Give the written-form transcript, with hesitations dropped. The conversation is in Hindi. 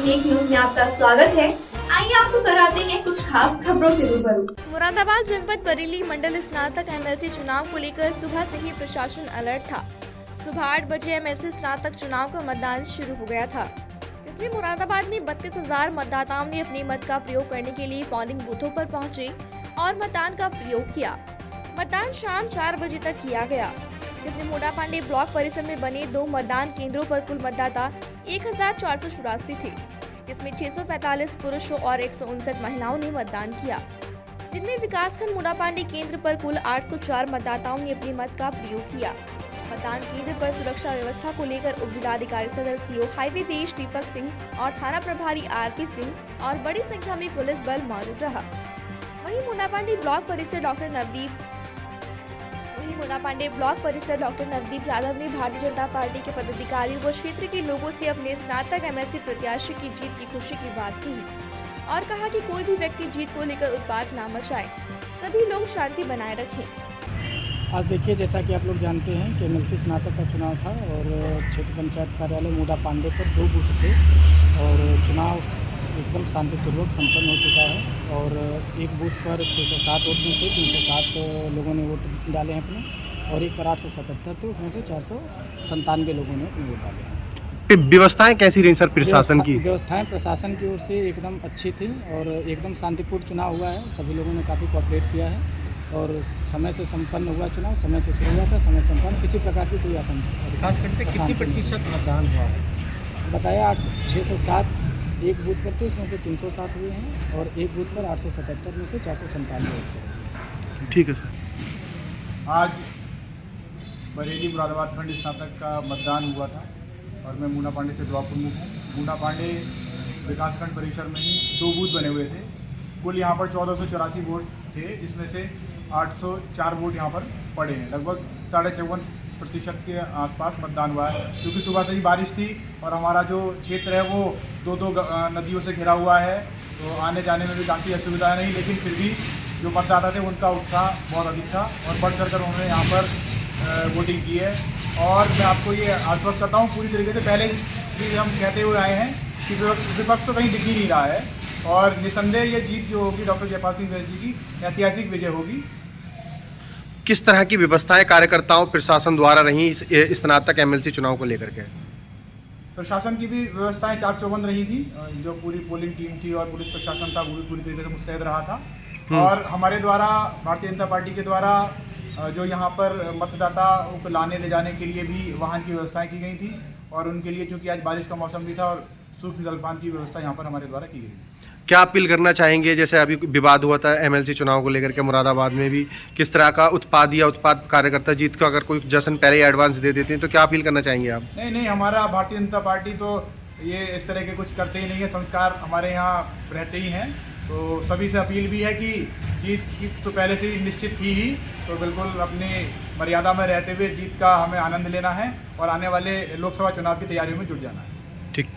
यूनिक न्यूज में आपका स्वागत है। आइए आपको कराते हैं कुछ खास खबरों से रूबरू। मुरादाबाद जनपद बरेली मंडल स्नातक एमएलसी चुनाव को लेकर सुबह से ही प्रशासन अलर्ट था। सुबह 8 बजे एमएलसी स्नातक चुनाव का मतदान शुरू हो गया था। इसमें मुरादाबाद में 32,000 मतदाताओं ने अपने मत का प्रयोग करने के लिए पोलिंग बूथों पर पहुंचे और मतदान का प्रयोग किया। मतदान शाम 4 बजे तक किया गया। इसमें मोडापांडे ब्लॉक परिसर में बने 2 मतदान केंद्रों पर कुल मतदाता 1484 थे, जिसमें 645 पुरुषों और 159 महिलाओं ने मतदान किया, जिनमें विकासखंड मोडापांडे केंद्र पर कुल 804 मतदाताओं ने अपने मत का प्रयोग किया। मतदान केंद्र पर सुरक्षा व्यवस्था को लेकर उप जिलाधिकारी सदर सीओ हाईवे देश दीपक सिंह और थाना प्रभारी आरपी सिंह और बड़ी संख्या में पुलिस बल मौजूद रहा। वहीं मोडापांडे ब्लॉक परिसर डॉक्टर नवदीप यादव ने भारतीय जनता पार्टी के पदाधिकारियों व क्षेत्र के लोगों से अपने स्नातक एमएलसी प्रत्याशी की जीत की खुशी की बात कही और कहा कि कोई भी व्यक्ति जीत को लेकर उत्पात न मचाए, सभी लोग शांति बनाए रखें। आज देखिए, जैसा कि आप लोग जानते हैं कि एमएलसी स्नातक का चुनाव था और क्षेत्र पंचायत कार्यालय मोडापांडे पर 2 बूथ थे और चुनाव एकदम शांतिपूर्वक संपन्न हो चुका है और एक बूथ पर 607 वोट में से 307 लोगों ने वोट डाले हैं अपने और एक पर 877 थे, उसमें से 497 लोगों ने अपने वोट डाले हैं। व्यवस्थाएं कैसी रही सर प्रशासन की? व्यवस्थाएं प्रशासन की ओर से एकदम अच्छी थी और एकदम शांतिपूर्ण चुनाव हुआ है। सभी लोगों ने काफ़ी कोऑपरेट किया है और समय से संपन्न हुआ चुनाव, समय से शुरू हुआ था, समय संपन्न, किसी प्रकार की कोई कितनी प्रतिशत मतदान हुआ है? बताया 607 एक बूथ पर थे, उसमें से 307 हुए हैं और एक बूथ पर 877 में से 497 हुए। ठीक है सर। आज बरेली मुरादाबाद खंड स्नातक का मतदान हुआ था और मैं मोडापांडे से ब्लॉक प्रमुख हूँ। मोडापांडे विकासखंड परिसर में ही 2 बूथ बने हुए थे। कुल यहाँ पर 1484 वोट थे, जिसमें से 804 वोट यहाँ पर पड़े हैं। लगभग 54% के आसपास मतदान हुआ है, क्योंकि सुबह से ही बारिश थी और हमारा जो क्षेत्र है वो 2 नदियों से घिरा हुआ है, तो आने जाने में भी काफ़ी असुविधा नहीं, लेकिन फिर भी जो मतदाता थे उनका उत्साह बहुत अधिक था और बढ़ चढ़ कर उन्होंने यहाँ पर वोटिंग की है। और मैं आपको ये आश्वस्त करता हूँ पूरी तरीके से, पहले भी हम कहते हुए आए हैं कि विपक्ष तो कहीं दिख ही नहीं रहा है और निसंदेह ये जीत जो होगी डॉक्टर जयपाल सिंह वैद्य जी की ऐतिहासिक विजय होगी। किस तरह की व्यवस्थाएं कार्यकर्ताओं प्रशासन द्वारा रही इस स्नातक एमएलसी चुनाव को लेकर के? प्रशासन की भी व्यवस्थाएं चाक चौबंद रही थी। जो पूरी पोलिंग टीम थी और पुलिस प्रशासन था वो भी पूरी तरीके से मुस्तैद रहा था और हमारे द्वारा भारतीय जनता पार्टी के द्वारा जो यहाँ पर मतदाताओं को लाने ले जाने के लिए भी वाहन की व्यवस्थाएं की गई थी और उनके लिए, क्योंकि आज बारिश का मौसम भी था, और सूक्ष्म जलपान की व्यवस्था यहाँ पर हमारे द्वारा की गई। क्या अपील करना चाहेंगे? जैसे अभी विवाद हुआ था एमएलसी चुनाव को लेकर के मुरादाबाद में भी, किस तरह का उत्पाद कार्यकर्ता जीत को अगर कोई जश्न पहले ही एडवांस दे देते हैं, तो क्या अपील करना चाहेंगे आप? नहीं, हमारा भारतीय जनता पार्टी तो ये इस तरह के कुछ करते ही नहीं है। संस्कार हमारे यहाँ रहते ही हैं, तो सभी से अपील भी है कि जीत तो पहले से ही निश्चित थी ही, तो बिल्कुल अपनी मर्यादा में रहते हुए जीत का हमें आनंद लेना है और आने वाले लोकसभा चुनाव की तैयारियों में जुट जाना है। ठीक।